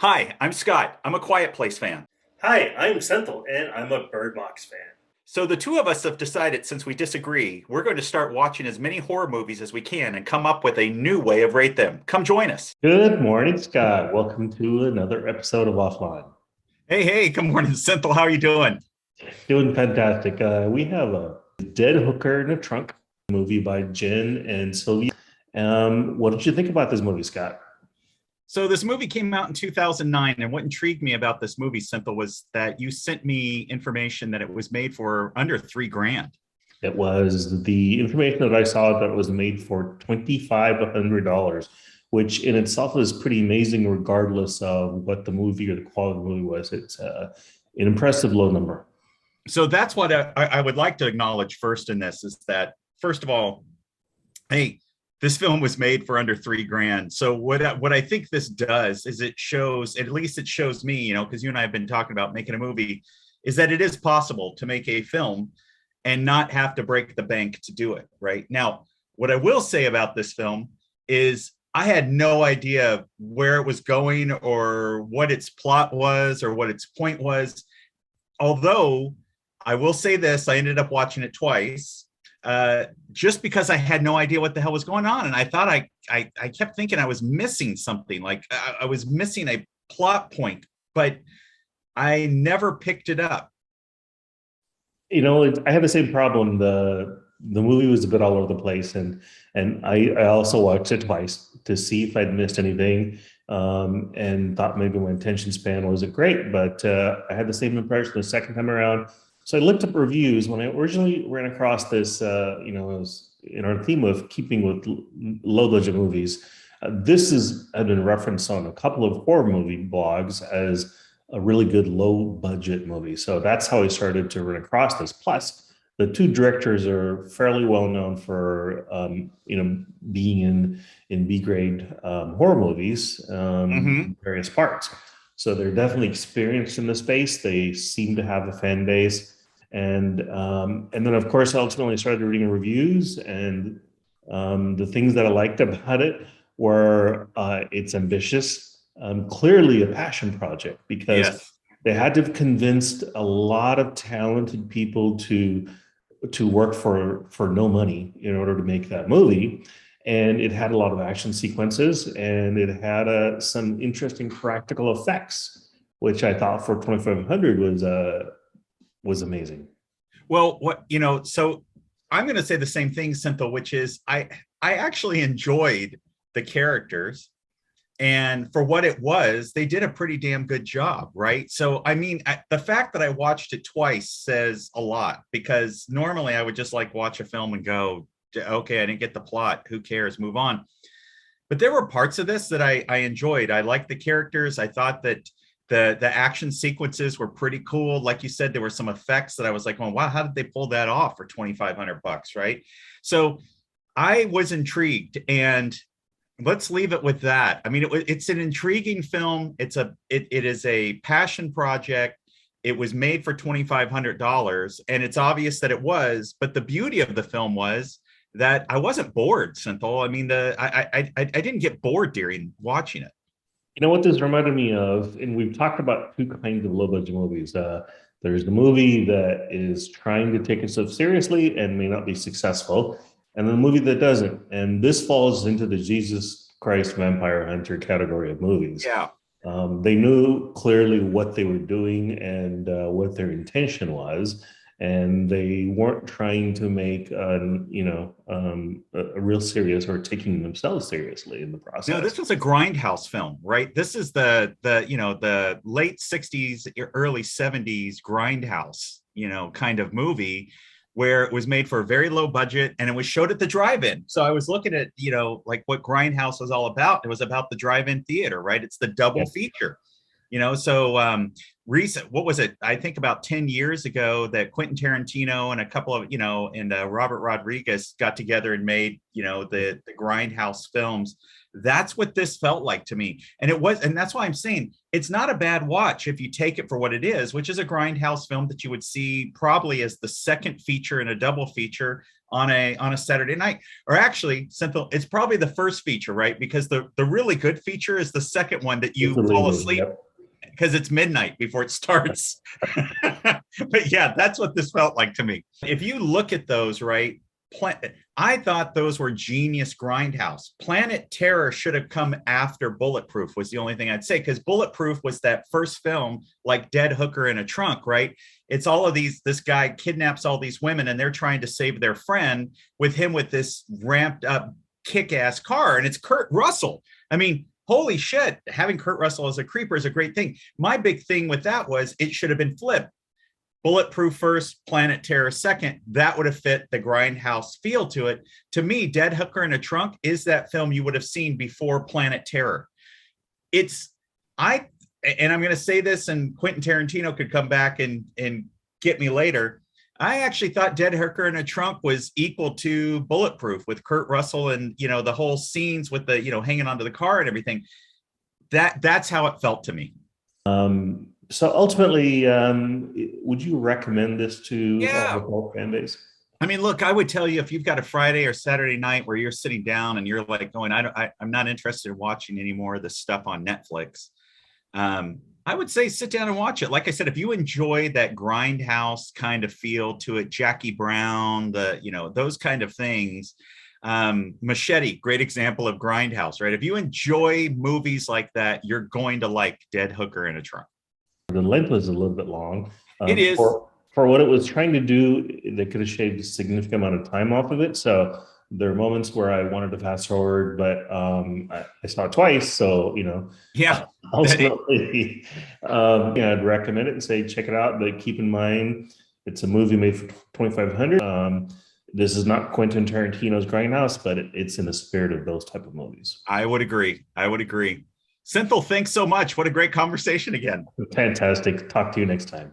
Hi, I'm Scott. I'm a Quiet Place fan. Hi, I'm Senthil, and I'm a Bird Box fan. So the two of us have decided, since we disagree, we're going to start watching as many horror movies as we can and come up with a new way of rate them. Come join us. Good morning, Scott. Welcome to another episode of Offline. Hey, good morning, Synthel. How are you doing? Doing fantastic. We have a Dead Hooker in a Trunk movie by Jen and Sylvia. What did you think about this movie, Scott? So this movie came out in 2009, and what intrigued me about this movie, Synthel, was that you sent me information that it was made for under $3,000. It was the information that I saw that it was made for $2,500, which in itself is pretty amazing, regardless of what the movie or the quality of the movie was. It's an impressive low number. So that's what I would like to acknowledge first in this is that, first of all, hey, this film was made for under $3,000. So what I think this does is it shows, at least it shows me, because you and I have been talking about making a movie, is that it is possible to make a film and not have to break the bank to do it. Right now, what I will say about this film is I had no idea where it was going or what its plot was or what its point was. Although I will say this, I ended up watching it twice. Just because I had no idea what the hell was going on. And I thought I kept thinking I was missing something, like I was missing a plot point, but I never picked it up. I have the same problem. The movie was a bit all over the place, and I also watched it twice to see if I'd missed anything, and thought maybe my attention span wasn't great. But I had the same impression the second time around. So I looked up reviews when I originally ran across this. It was in our theme of keeping with low budget movies. Had been referenced on a couple of horror movie blogs as a really good low budget movie. So that's how I started to run across this. Plus, the two directors are fairly well known for being in B grade horror movies, various parts. So they're definitely experienced in the space. They seem to have a fan base. And then, of course, ultimately started reading reviews, and the things that I liked about it were it's ambitious, clearly a passion project, because they had to have convinced a lot of talented people to work for no money in order to make that movie. And it had a lot of action sequences, and it had some interesting practical effects, which I thought for 2,500 was amazing. Well, so I'm going to say the same thing, Cynthia, which is I actually enjoyed the characters, and for what it was, they did a pretty damn good job, right? So, I mean, the fact that I watched it twice says a lot, because normally I would just watch a film and go, okay, I didn't get the plot. Who cares? Move on. But there were parts of this that I enjoyed. I liked the characters. I thought that the action sequences were pretty cool. Like you said, there were some effects that I was like, oh, wow, how did they pull that off for $2,500, right? So I was intrigued, and let's leave it with that. I mean, it's an intriguing film. It is a passion project. It was made for $2,500, and it's obvious that it was. But the beauty of the film was that I wasn't bored, Synthol. I mean, I didn't get bored during watching it. You know what this reminded me of, and we've talked about two kinds of low budget movies. There's the movie that is trying to take itself seriously and may not be successful, and the movie that doesn't. And this falls into the Jesus Christ Vampire Hunter category of movies. Yeah. They knew clearly what they were doing and what their intention was, and they weren't trying to make a real serious or taking themselves seriously in the process. No, this was a grindhouse film, right? This is the late 60s, early 70s grindhouse, kind of movie, where it was made for a very low budget, and it was showed at the drive-in. So I was looking at, what Grindhouse was all about. It was about the drive-in theater, right? It's the double feature, so recent, what was it? I think about 10 years ago that Quentin Tarantino and a couple of, and Robert Rodriguez got together and made, the Grindhouse films. That's what this felt like to me. And that's why I'm saying it's not a bad watch if you take it for what it is, which is a Grindhouse film that you would see probably as the second feature in a double feature on a Saturday night. Or actually, it's probably the first feature, right? Because the really good feature is the second one that you fall asleep because it's midnight before it starts. But yeah, that's what this felt like to me. If you look at those, right, I thought those were genius Grindhouse. Planet Terror should have come after Bulletproof was the only thing I'd say, because Bulletproof was that first film, like Dead Hooker in a Trunk, right? It's all of this guy kidnaps all these women and they're trying to save their friend with this ramped up kick-ass car. And it's Kurt Russell. I mean, holy shit, having Kurt Russell as a creeper is a great thing. My big thing with that was it should have been flipped. Bulletproof first, Planet Terror second. That would have fit the Grindhouse feel to it. To me, Dead Hooker in a Trunk is that film you would have seen before Planet Terror. And I'm going to say this, and Quentin Tarantino could come back and get me later. I actually thought Dead Hooker in a Trunk was equal to Bulletproof with Kurt Russell and, the whole scenes with the, hanging onto the car and everything. That's how it felt to me. So ultimately, would you recommend this to the whole fan base? I mean, look, I would tell you if you've got a Friday or Saturday night where you're sitting down and you're like going, I'm not interested in watching any more of this stuff on Netflix. I would say sit down and watch it. Like I said, if you enjoy that Grindhouse kind of feel to it, Jackie Brown, those kind of things. Machete, great example of Grindhouse, right? If you enjoy movies like that, you're going to like Dead Hooker in a Trunk. The length was a little bit long. It is. For what it was trying to do, they could have shaved a significant amount of time off of it. So there are moments where I wanted to fast forward, but I saw it twice. So, ultimately, I'd recommend it and say, check it out. But keep in mind, it's a movie made for 2,500. This is not Quentin Tarantino's Grindhouse, but it's in the spirit of those type of movies. I would agree. Synthel, thanks so much. What a great conversation again. Fantastic. Talk to you next time.